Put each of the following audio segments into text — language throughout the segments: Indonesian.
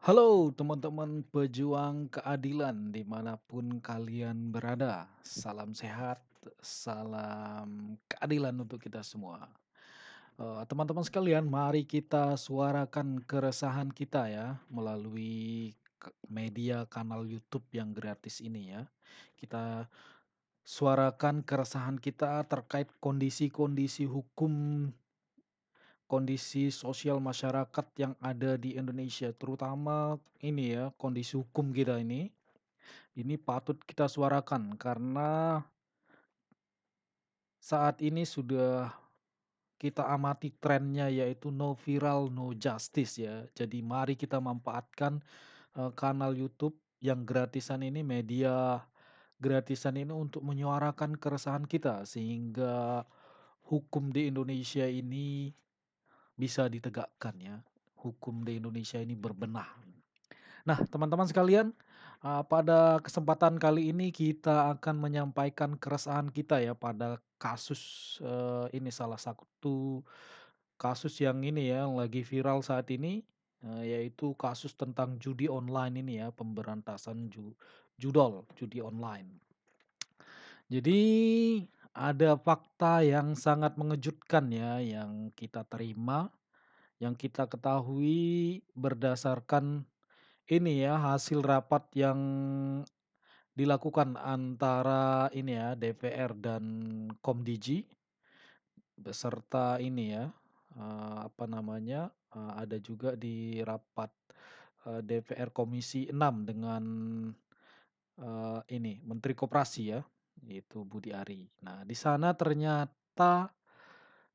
Halo teman-teman pejuang keadilan dimanapun kalian berada. Salam sehat, salam keadilan untuk kita semua. Teman-teman sekalian, mari kita suarakan keresahan kita ya melalui media kanal YouTube yang gratis ini ya. Kita suarakan keresahan kita terkait kondisi-kondisi hukum, kondisi sosial masyarakat yang ada di Indonesia, terutama ini ya, kondisi hukum kita ini patut kita suarakan karena saat ini sudah kita amati trennya yaitu no viral, no justice ya. Jadi mari kita manfaatkan kanal YouTube yang gratisan ini, media gratisan ini untuk menyuarakan keresahan kita sehingga hukum di Indonesia ini bisa ditegakkan ya. Hukum di Indonesia ini berbenah. Nah, teman-teman sekalian, pada kesempatan kali ini kita akan menyampaikan keresahan kita ya pada kasus, ini salah satu kasus yang ini ya, yang lagi viral saat ini, yaitu kasus tentang judi online ini ya, pemberantasan judol, judi online. Jadi ada fakta yang sangat mengejutkan ya yang kita terima, yang kita ketahui berdasarkan ini ya, hasil rapat yang dilakukan antara ini ya, DPR dan Komdiji beserta ini ya, apa namanya, ada juga di rapat, DPR Komisi 6 dengan, ini Menteri Koperasi ya, yaitu Budi Ari. Nah, di sana ternyata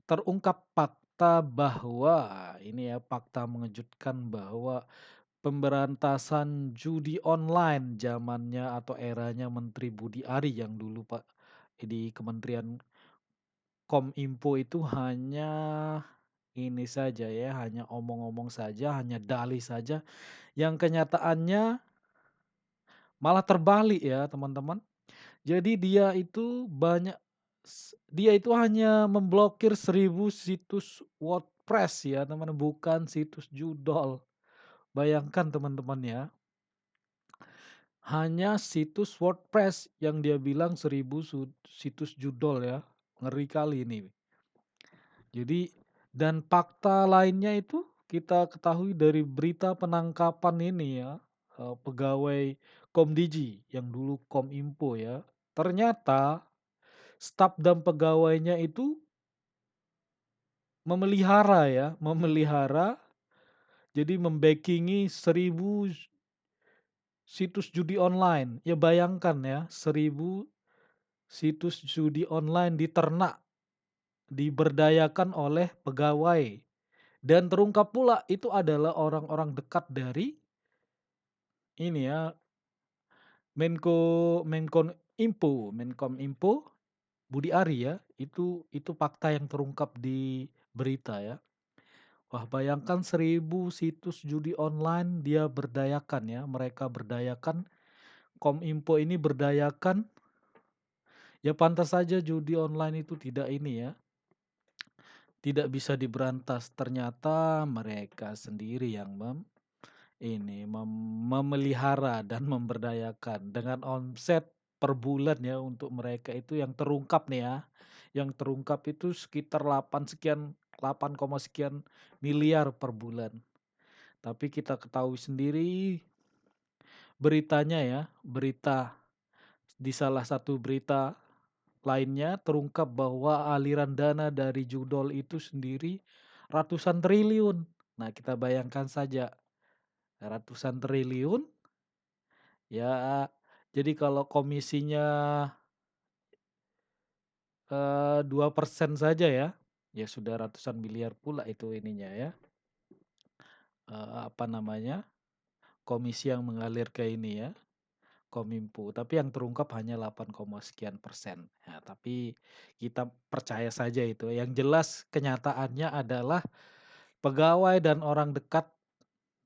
terungkap fakta bahwa ini ya, fakta mengejutkan bahwa pemberantasan judi online zamannya atau eranya Menteri Budi Ari yang dulu Pak, di Kementerian Kominfo itu hanya ini saja ya, hanya omong-omong saja, hanya dalih saja, yang kenyataannya malah terbalik ya teman-teman. Jadi dia itu hanya memblokir 1.000 situs WordPress ya teman, bukan situs judol. Bayangkan teman-teman ya. Hanya situs WordPress yang dia bilang 1.000 situs judol ya. Ngeri kali ini. Jadi dan fakta lainnya itu kita ketahui dari berita penangkapan ini ya, pegawai Komdiji yang dulu Kominfo ya. Ternyata staf dan pegawainya itu memelihara ya, memelihara jadi membackingi 1.000 situs judi online. Ya bayangkan ya, 1.000 situs judi online diternak, diberdayakan oleh pegawai. Dan terungkap pula itu adalah orang-orang dekat dari ini ya, Menko Menkominfo Budi Ari ya. Itu fakta yang terungkap di berita ya. Wah, bayangkan 1.000 situs judi online dia berdayakan ya, mereka berdayakan, Kominfo ini berdayakan. Ya pantas saja judi online itu tidak ini ya, tidak bisa diberantas. Ternyata mereka sendiri yang memelihara dan memberdayakan dengan omset per bulan ya untuk mereka itu yang terungkap nih ya. Yang terungkap itu sekitar 8 koma sekian miliar per bulan. Tapi kita ketahui sendiri beritanya ya, di salah satu berita lainnya terungkap bahwa aliran dana dari judol itu sendiri ratusan triliun. Nah, kita bayangkan saja ratusan triliun ya. Jadi kalau komisinya 2% saja ya, ya sudah ratusan miliar pula itu ininya ya. Apa namanya? Komisi yang mengalir ke ini ya, Kominfo. Tapi yang terungkap hanya 8, sekian persen. Ya, tapi kita percaya saja itu. Yang jelas kenyataannya adalah pegawai dan orang dekat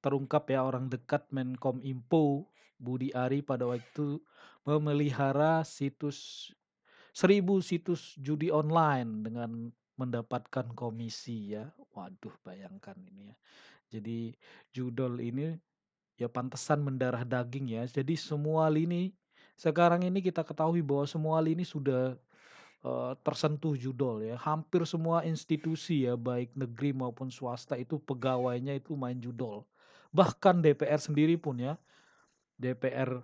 terungkap ya, orang dekat Menkominfo Budi Ari pada waktu itu memelihara 1.000 situs judi online dengan mendapatkan komisi ya. Waduh, bayangkan ini ya. Jadi judol ini ya pantesan mendarah daging ya. Jadi semua lini sekarang ini kita ketahui bahwa semua lini sudah, tersentuh judol ya. Hampir semua institusi ya, baik negeri maupun swasta itu pegawainya itu main judol. Bahkan DPR sendiri pun ya, DPR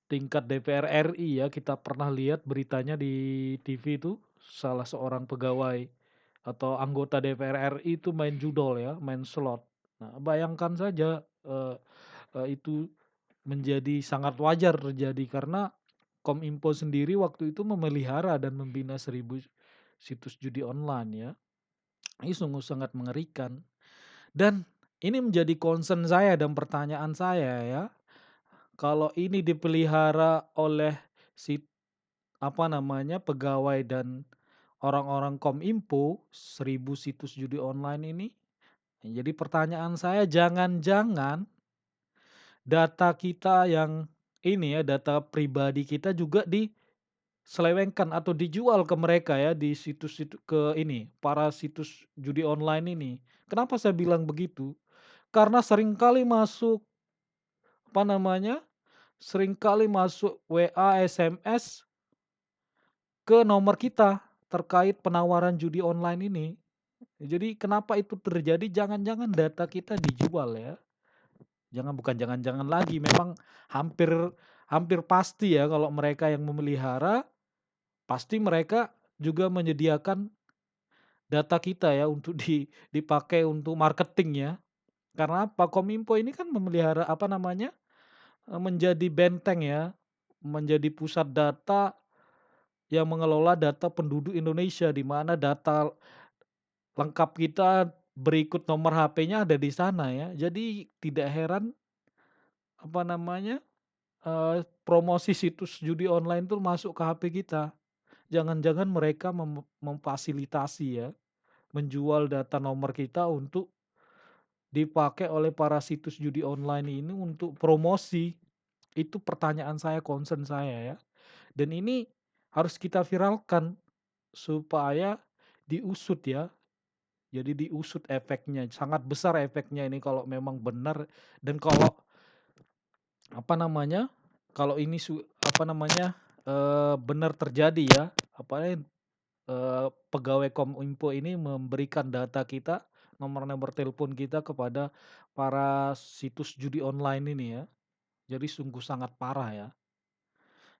tingkat DPR RI ya, kita pernah lihat beritanya di TV itu, salah seorang pegawai atau anggota DPR RI itu main judol ya, main slot. Nah, bayangkan saja, itu menjadi sangat wajar terjadi karena Kominfo sendiri waktu itu memelihara dan membina 1.000 situs judi online ya. Ini sungguh sangat mengerikan dan ini menjadi concern saya dan pertanyaan saya ya. Kalau ini dipelihara oleh si apa namanya, pegawai dan orang-orang Kominfo, 1.000 situs judi online ini, jadi pertanyaan saya jangan-jangan data kita yang ini ya, data pribadi kita juga diselewengkan atau dijual ke mereka ya di situs-situs ke ini, para situs judi online ini. Kenapa saya bilang begitu? Karena seringkali masuk, apa namanya, seringkali masuk WA, SMS ke nomor kita terkait penawaran judi online ini. Jadi kenapa itu terjadi? Jangan-jangan data kita dijual ya. Bukan jangan-jangan lagi, memang hampir hampir pasti ya kalau mereka yang memelihara, pasti mereka juga menyediakan data kita ya untuk dipakai untuk marketing ya. Karena apa? Kominfo ini kan memelihara apa namanya, menjadi benteng ya, menjadi pusat data yang mengelola data penduduk Indonesia, di mana data lengkap kita berikut nomor HP-nya ada di sana ya. Jadi tidak heran, apa namanya, promosi situs judi online tuh masuk ke HP kita. Jangan-jangan mereka memfasilitasi ya, menjual data nomor kita untuk dipakai oleh para situs judi online ini untuk promosi. Itu pertanyaan saya, concern saya ya. Dan ini harus kita viralkan supaya diusut ya. Jadi diusut efeknya, sangat besar efeknya ini kalau memang benar dan kalau, apa namanya, kalau ini apa namanya, benar terjadi ya, apa ya, pegawai Kominfo ini memberikan data kita, nomor-nomor telepon kita kepada para situs judi online ini ya. Jadi sungguh sangat parah ya.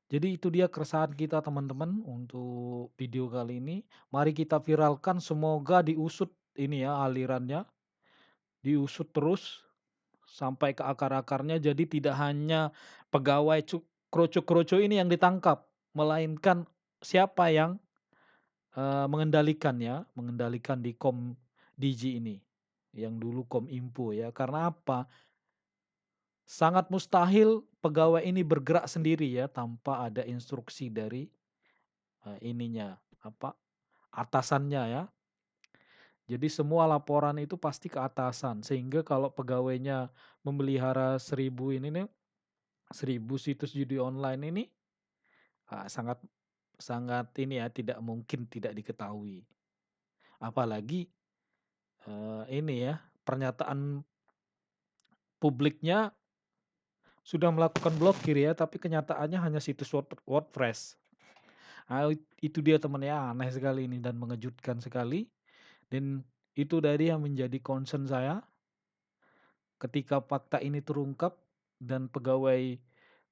Jadi itu dia keresahan kita teman-teman untuk video kali ini. Mari kita viralkan, semoga diusut ini ya alirannya, diusut terus sampai ke akar-akarnya. Jadi tidak hanya pegawai kroco-kroco ini yang ditangkap, melainkan siapa yang mengendalikan ya, mengendalikan di Digi ini, yang dulu Kominfo ya. Karena apa? Sangat mustahil pegawai ini bergerak sendiri ya tanpa ada instruksi dari ininya apa, atasannya ya. Jadi semua laporan itu pasti ke atasan, sehingga kalau pegawainya memelihara 1.000 ini nih, 1.000 situs judi online ini, sangat sangat ini ya, tidak mungkin tidak diketahui. Apalagi, ini ya, pernyataan publiknya sudah melakukan blokir ya, tapi kenyataannya hanya situs WordPress. Itu dia teman ya, aneh sekali ini dan mengejutkan sekali. Dan itu tadi yang menjadi concern saya ketika fakta ini terungkap dan pegawai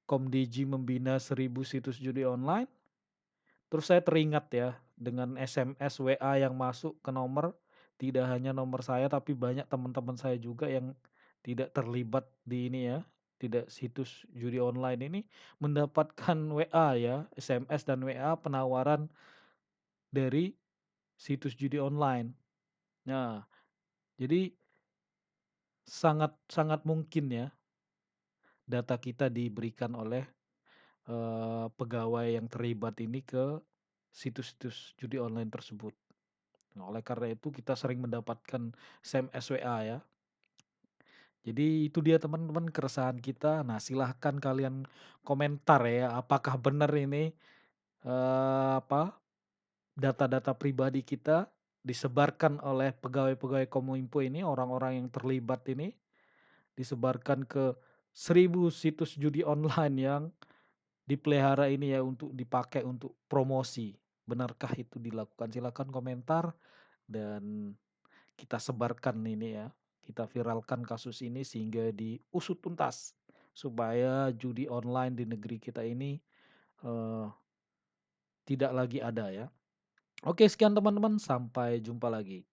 Komdigi membina 1.000 situs judi online. Terus saya teringat ya dengan SMS, WA yang masuk ke nomor, tidak hanya nomor saya tapi banyak teman-teman saya juga yang tidak terlibat di ini ya, tidak situs judi online ini mendapatkan WA ya, SMS dan WA penawaran dari situs judi online. Nah, jadi sangat sangat mungkin ya data kita diberikan oleh, pegawai yang terlibat ini ke situs-situs judi online tersebut. Nah, oleh karena itu kita sering mendapatkan SMS, WA ya. Jadi itu dia teman-teman keresahan kita. Nah, silahkan kalian komentar ya, apakah benar ini, apa, data-data pribadi kita disebarkan oleh pegawai-pegawai Kominfo ini, orang-orang yang terlibat ini. disebarkan ke 1.000 situs judi online yang dipelihara ini ya untuk dipakai untuk promosi. Benarkah itu dilakukan? Silakan komentar dan kita sebarkan ini ya, kita viralkan kasus ini sehingga diusut tuntas, supaya judi online di negeri kita ini, eee, tidak lagi ada ya. Oke sekian teman-teman, sampai jumpa lagi.